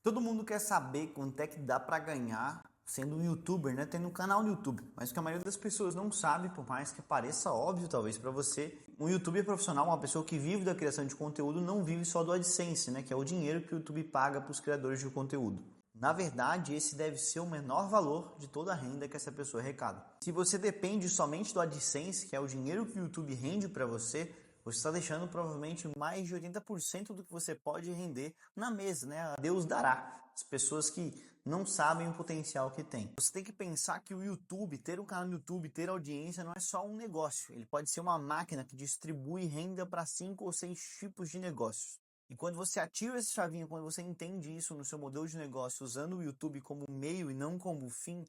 Todo mundo quer saber quanto é que dá para ganhar sendo um youtuber, né? Tendo um canal no YouTube. Mas o que a maioria das pessoas não sabe, por mais que pareça óbvio talvez para você, um youtuber profissional, uma pessoa que vive da criação de conteúdo, não vive só do AdSense, né? Que é o dinheiro que o YouTube paga para os criadores de conteúdo. Na verdade, esse deve ser o menor valor de toda a renda que essa pessoa arrecada. Se você depende somente do AdSense, que é o dinheiro que o YouTube rende para você está deixando provavelmente mais de 80% do que você pode render na mesa, né? A Deus dará. As pessoas que não sabem o potencial que tem. Você tem que pensar que o YouTube, ter um canal no YouTube, ter audiência, não é só um negócio. Ele pode ser uma máquina que distribui renda para 5 ou 6 tipos de negócios. E quando você ativa essa chavinha, quando você entende isso no seu modelo de negócio, usando o YouTube como meio e não como fim,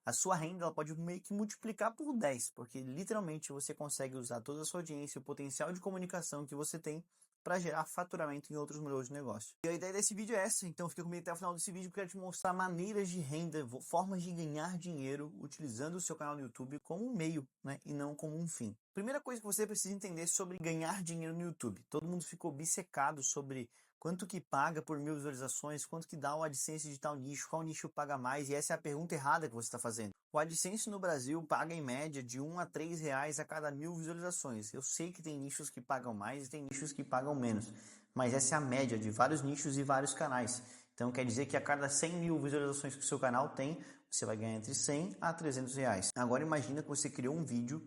a sua renda ela pode meio que multiplicar por 10, porque literalmente você consegue usar toda a sua audiência e o potencial de comunicação que você tem para gerar faturamento em outros modelos de negócio. E a ideia desse vídeo é essa, então fica comigo até o final desse vídeo, que eu quero te mostrar maneiras de renda, formas de ganhar dinheiro utilizando o seu canal no YouTube como um meio, né, e não como um fim. Primeira coisa que você precisa entender sobre ganhar dinheiro no YouTube. Todo mundo ficou obcecado sobre quanto que paga por 1000 visualizações, quanto que dá o AdSense de tal nicho, qual nicho paga mais, e essa é a pergunta errada que você está fazendo. O AdSense no Brasil paga em média de R$ 1 a R$ 3 a cada 1000 visualizações. Eu sei que tem nichos que pagam mais e tem nichos que pagam menos, mas essa é a média de vários nichos e vários canais. Então quer dizer que a cada 100.000 visualizações que o seu canal tem, você vai ganhar entre 100 a 300 reais. Agora imagina que você criou um vídeo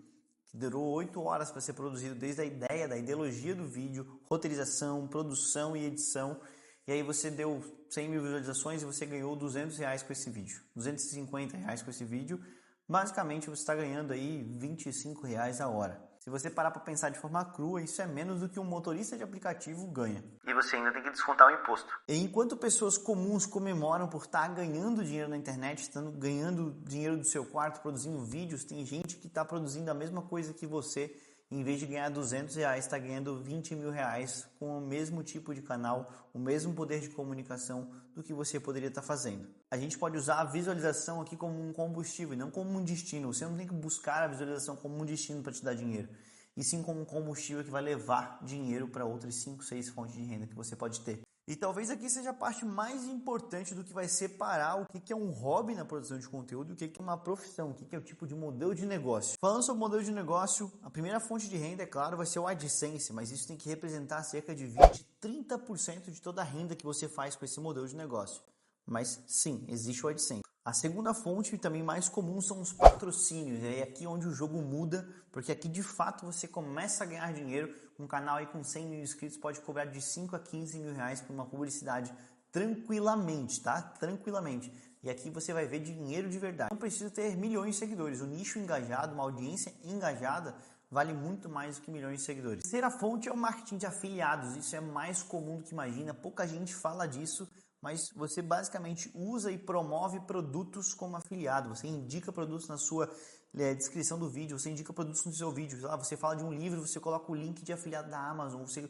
que durou 8 horas para ser produzido, desde a ideia, da ideologia do vídeo, roteirização, produção e edição. E aí você deu 100.000 visualizações e você ganhou 200 reais com esse vídeo, 250 reais com esse vídeo. Basicamente você está ganhando aí 25 reais a hora. Se você parar para pensar de forma crua, isso é menos do que um motorista de aplicativo ganha. E você ainda tem que descontar o imposto. E enquanto pessoas comuns comemoram por estar ganhando dinheiro na internet, estando ganhando dinheiro do seu quarto, produzindo vídeos, tem gente que está produzindo a mesma coisa que você, em vez de ganhar 200 reais, está ganhando 20 mil reais com o mesmo tipo de canal, o mesmo poder de comunicação do que você poderia estar fazendo. A gente pode usar a visualização aqui como um combustível e não como um destino. Você não tem que buscar a visualização como um destino para te dar dinheiro, e sim como um combustível que vai levar dinheiro para outras 5, 6 fontes de renda que você pode ter. E talvez aqui seja a parte mais importante do que vai separar o que é um hobby na produção de conteúdo e o que é uma profissão, o que é o tipo de modelo de negócio. Falando sobre modelo de negócio, a primeira fonte de renda, é claro, vai ser o AdSense, mas isso tem que representar cerca de 20, 30% de toda a renda que você faz com esse modelo de negócio. Mas sim, existe o AdSense. A segunda fonte, também mais comum, são os patrocínios. É aqui onde o jogo muda, porque aqui de fato você começa a ganhar dinheiro. Um canal aí com 100 mil inscritos pode cobrar de 5 a 15 mil reais por uma publicidade tranquilamente, tá? Tranquilamente. E aqui você vai ver dinheiro de verdade. Não precisa ter milhões de seguidores. O nicho engajado, uma audiência engajada, vale muito mais do que milhões de seguidores. A terceira fonte é o marketing de afiliados. Isso é mais comum do que imagina. Pouca gente fala disso, mas você basicamente usa e promove produtos como afiliado. Você indica produtos na sua descrição do vídeo, você indica produtos no seu vídeo. Você fala de um livro, você coloca o link de afiliado da Amazon, você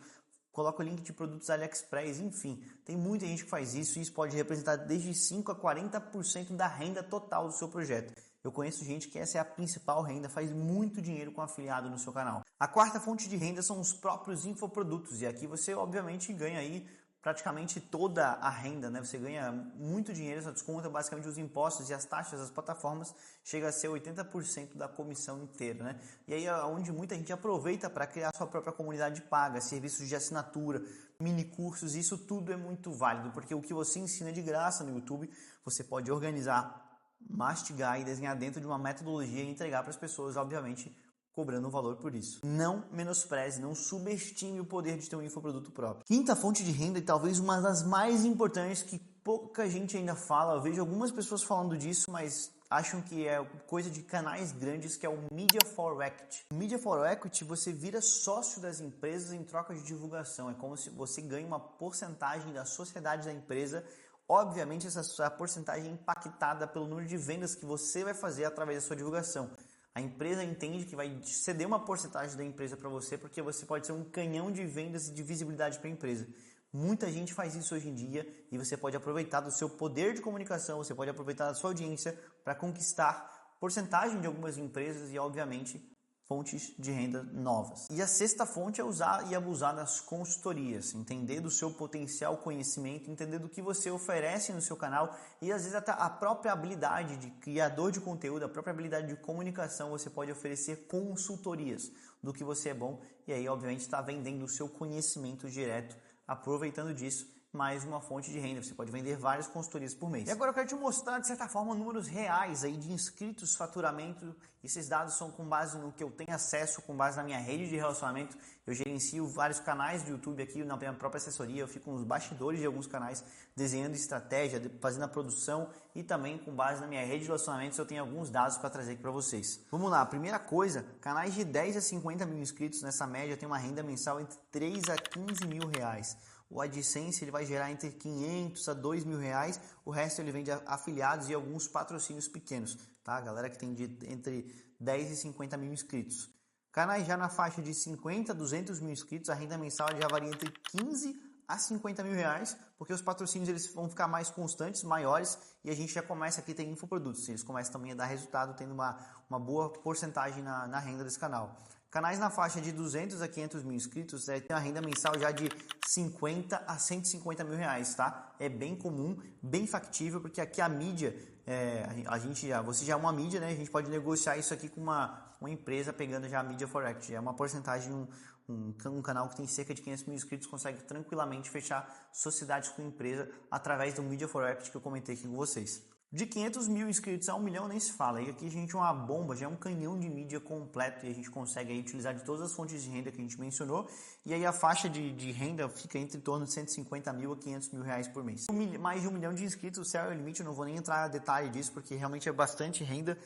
coloca o link de produtos AliExpress, enfim. Tem muita gente que faz isso e isso pode representar desde 5 a 40% da renda total do seu projeto. Eu conheço gente que essa é a principal renda, faz muito dinheiro com afiliado no seu canal. A quarta fonte de renda são os próprios infoprodutos, e aqui você obviamente ganha aí praticamente toda a renda, né? Você ganha muito dinheiro, só desconta basicamente os impostos e as taxas das plataformas, chega a ser 80% da comissão inteira, né? E aí é onde muita gente aproveita para criar sua própria comunidade paga, serviços de assinatura, mini cursos, isso tudo é muito válido, porque o que você ensina de graça no YouTube, você pode organizar, mastigar e desenhar dentro de uma metodologia e entregar para as pessoas, obviamente, cobrando um valor por isso. Não menospreze, não subestime o poder de ter um infoproduto próprio. Quinta fonte de renda, e talvez uma das mais importantes, que pouca gente ainda fala, eu vejo algumas pessoas falando disso, mas acham que é coisa de canais grandes, que é o Media for Equity. No Media for Equity, você vira sócio das empresas em troca de divulgação. É como se você ganhe uma porcentagem da sociedade da empresa. Obviamente, essa porcentagem é impactada pelo número de vendas que você vai fazer através da sua divulgação. A empresa entende que vai ceder uma porcentagem da empresa para você, porque você pode ser um canhão de vendas e de visibilidade para a empresa. Muita gente faz isso hoje em dia e você pode aproveitar do seu poder de comunicação, você pode aproveitar da sua audiência para conquistar porcentagem de algumas empresas e, obviamente, fontes de renda novas. E a sexta fonte é usar e abusar das consultorias, entender do seu potencial conhecimento, entender do que você oferece no seu canal e às vezes até a própria habilidade de criador de conteúdo, a própria habilidade de comunicação, você pode oferecer consultorias do que você é bom e aí obviamente está vendendo o seu conhecimento direto, aproveitando disso. Mais uma fonte de renda, você pode vender várias consultorias por mês. E agora eu quero te mostrar, de certa forma, números reais aí de inscritos, faturamento. Esses dados são com base no que eu tenho acesso, com base na minha rede de relacionamento. Eu gerencio vários canais do YouTube aqui na minha própria assessoria, eu fico nos bastidores de alguns canais, desenhando estratégia, fazendo a produção e também com base na minha rede de relacionamentos eu tenho alguns dados para trazer aqui para vocês. Vamos lá, primeira coisa, canais de 10 a 50 mil inscritos nessa média tem uma renda mensal entre 3 a 15 mil reais. O AdSense ele vai gerar entre 500 a 2 mil reais, o resto ele vem de afiliados e alguns patrocínios pequenos, tá? Galera que tem entre 10 e 50 mil inscritos. Canais já na faixa de 50 a 200 mil inscritos, a renda mensal já varia entre 15 a 50 mil reais, porque os patrocínios eles vão ficar mais constantes, maiores, e a gente já começa aqui a ter infoprodutos, eles começam também a dar resultado, tendo uma boa porcentagem na renda desse canal. Canais na faixa de 200 a 500 mil inscritos tem uma renda mensal já de 50 a 150 mil reais, tá? É bem comum, bem factível, porque aqui a mídia, você já é uma mídia, né? A gente pode negociar isso aqui com uma empresa pegando já a mídia Forex. É uma porcentagem, um canal que tem cerca de 500 mil inscritos consegue tranquilamente fechar sociedades com empresa através do Media Forex que eu comentei aqui com vocês. De 500 mil inscritos a 1 milhão nem se fala. E aqui a gente é uma bomba, já é um canhão de mídia completo e a gente consegue aí utilizar de todas as fontes de renda que a gente mencionou. E aí a faixa de renda fica entre torno de 150 mil a 500 mil reais por mês. Mais de 1 milhão de inscritos, o céu é o limite, eu não vou nem entrar em detalhe disso porque realmente é bastante renda.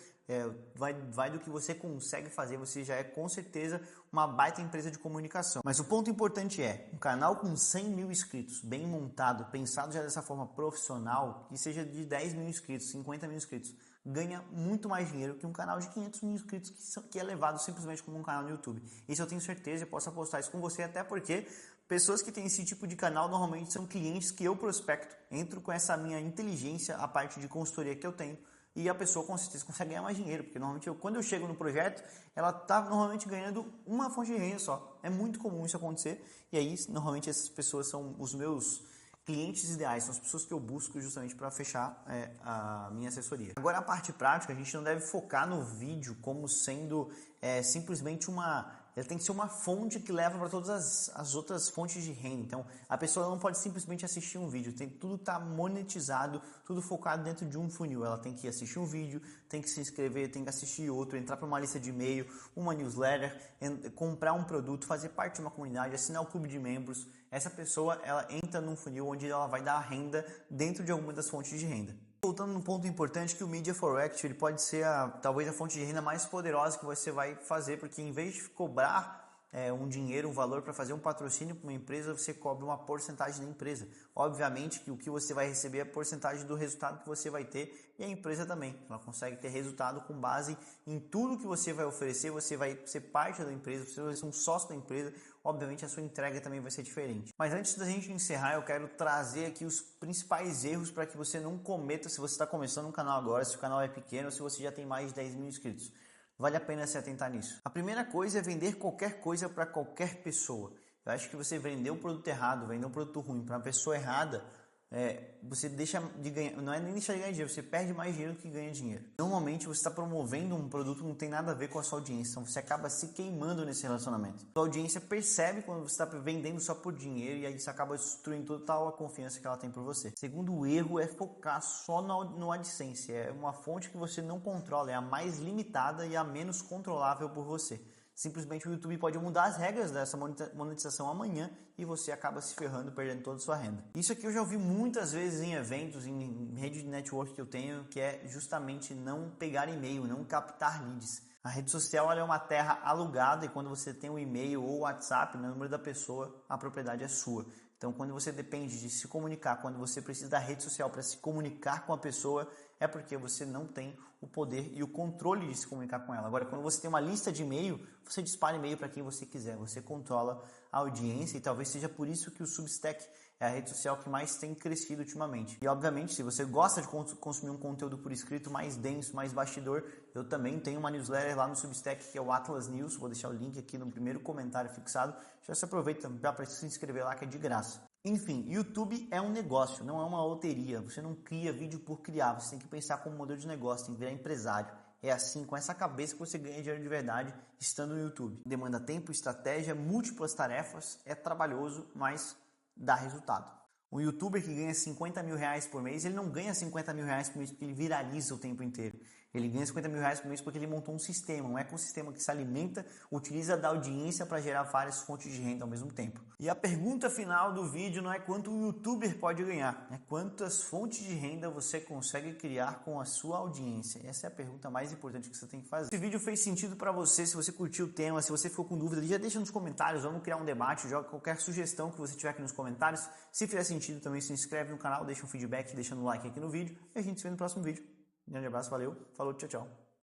Vai do que você consegue fazer, você já é com certeza uma baita empresa de comunicação. Mas o ponto importante é, um canal com 100 mil inscritos, bem montado, pensado já dessa forma profissional, que seja de 10 mil inscritos, 50 mil inscritos, ganha muito mais dinheiro que um canal de 500 mil inscritos que é levado simplesmente como um canal no YouTube. Isso eu tenho certeza, eu posso apostar isso com você, até porque pessoas que têm esse tipo de canal normalmente são clientes que eu prospecto, entro com essa minha inteligência, a parte de consultoria que eu tenho, e a pessoa com certeza consegue ganhar mais dinheiro, porque normalmente quando eu chego no projeto, ela está normalmente ganhando uma fonte de renda só. É muito comum isso acontecer, e aí normalmente essas pessoas são os meus clientes ideais, são as pessoas que eu busco justamente para fechar a minha assessoria. Agora a parte prática, a gente não deve focar no vídeo como sendo simplesmente ele tem que ser uma fonte que leva para todas as outras fontes de renda. Então, a pessoa não pode simplesmente assistir um vídeo. Tudo está monetizado, tudo focado dentro de um funil. Ela tem que assistir um vídeo, tem que se inscrever, tem que assistir outro, entrar para uma lista de e-mail, uma newsletter, comprar um produto, fazer parte de uma comunidade, assinar o clube de membros. Essa pessoa, ela entra num funil onde ela vai dar renda dentro de alguma das fontes de renda. Voltando num ponto importante, que o Media Forex ele pode ser talvez a fonte de renda mais poderosa que você vai fazer, porque em vez de cobrar um dinheiro, um valor para fazer um patrocínio para uma empresa, você cobra uma porcentagem da empresa. Obviamente que o que você vai receber é a porcentagem do resultado que você vai ter e a empresa também. Ela consegue ter resultado com base em tudo que você vai oferecer, você vai ser parte da empresa, você vai ser um sócio da empresa, obviamente a sua entrega também vai ser diferente. Mas antes da gente encerrar, eu quero trazer aqui os principais erros para que você não cometa se você está começando um canal agora, se o canal é pequeno ou se você já tem mais de 10 mil inscritos. Vale a pena se atentar nisso. A primeira coisa é vender qualquer coisa para qualquer pessoa. Eu acho que você vender um produto errado, vender um produto ruim para uma pessoa errada, você deixa de ganhar, não é nem deixar de ganhar dinheiro, você perde mais dinheiro do que ganha dinheiro. Normalmente você está promovendo um produto que não tem nada a ver com a sua audiência, então você acaba se queimando nesse relacionamento. A audiência percebe quando você está vendendo só por dinheiro e aí você acaba destruindo total a confiança que ela tem por você. Segundo erro é focar só no AdSense, é uma fonte que você não controla, é a mais limitada e a menos controlável por você. Simplesmente o YouTube pode mudar as regras dessa monetização amanhã e você acaba se ferrando, perdendo toda a sua renda. Isso aqui eu já ouvi muitas vezes em eventos, em rede de network que eu tenho, que é justamente não pegar e-mail, não captar leads. A rede social é uma terra alugada e quando você tem um e-mail ou WhatsApp, no número da pessoa, a propriedade é sua. Então, quando você depende de se comunicar, quando você precisa da rede social para se comunicar com a pessoa, é porque você não tem o poder e o controle de se comunicar com ela. Agora, quando você tem uma lista de e-mail, você dispara e-mail para quem você quiser, você controla a audiência e talvez seja por isso que o Substack é a rede social que mais tem crescido ultimamente. E obviamente, se você gosta de consumir um conteúdo por escrito mais denso, mais bastidor, eu também tenho uma newsletter lá no Substack, que é o Atlas News. Vou deixar o link aqui no primeiro comentário fixado. Já se aproveita para se inscrever lá, que é de graça. Enfim, YouTube é um negócio, não é uma loteria. Você não cria vídeo por criar, você tem que pensar como modelo de negócio, tem que virar empresário. É assim, com essa cabeça, que você ganha dinheiro de verdade estando no YouTube. Demanda tempo, estratégia, múltiplas tarefas, é trabalhoso, mas dá resultado. Um youtuber que ganha 50 mil reais por mês, ele não ganha 50 mil reais por mês porque ele viraliza o tempo inteiro. Ele ganha 50 mil reais por mês porque ele montou um sistema, um ecossistema que se alimenta, utiliza da audiência para gerar várias fontes de renda ao mesmo tempo. E a pergunta final do vídeo não é quanto um youtuber pode ganhar, é quantas fontes de renda você consegue criar com a sua audiência. Essa é a pergunta mais importante que você tem que fazer. Se o vídeo fez sentido para você, se você curtiu o tema, se você ficou com dúvida, já deixa nos comentários, vamos criar um debate, joga qualquer sugestão que você tiver aqui nos comentários. Se fizer sentido, também se inscreve no canal, deixa um feedback, deixando um like aqui no vídeo e a gente se vê no próximo vídeo. Um grande abraço, valeu, falou, tchau, tchau.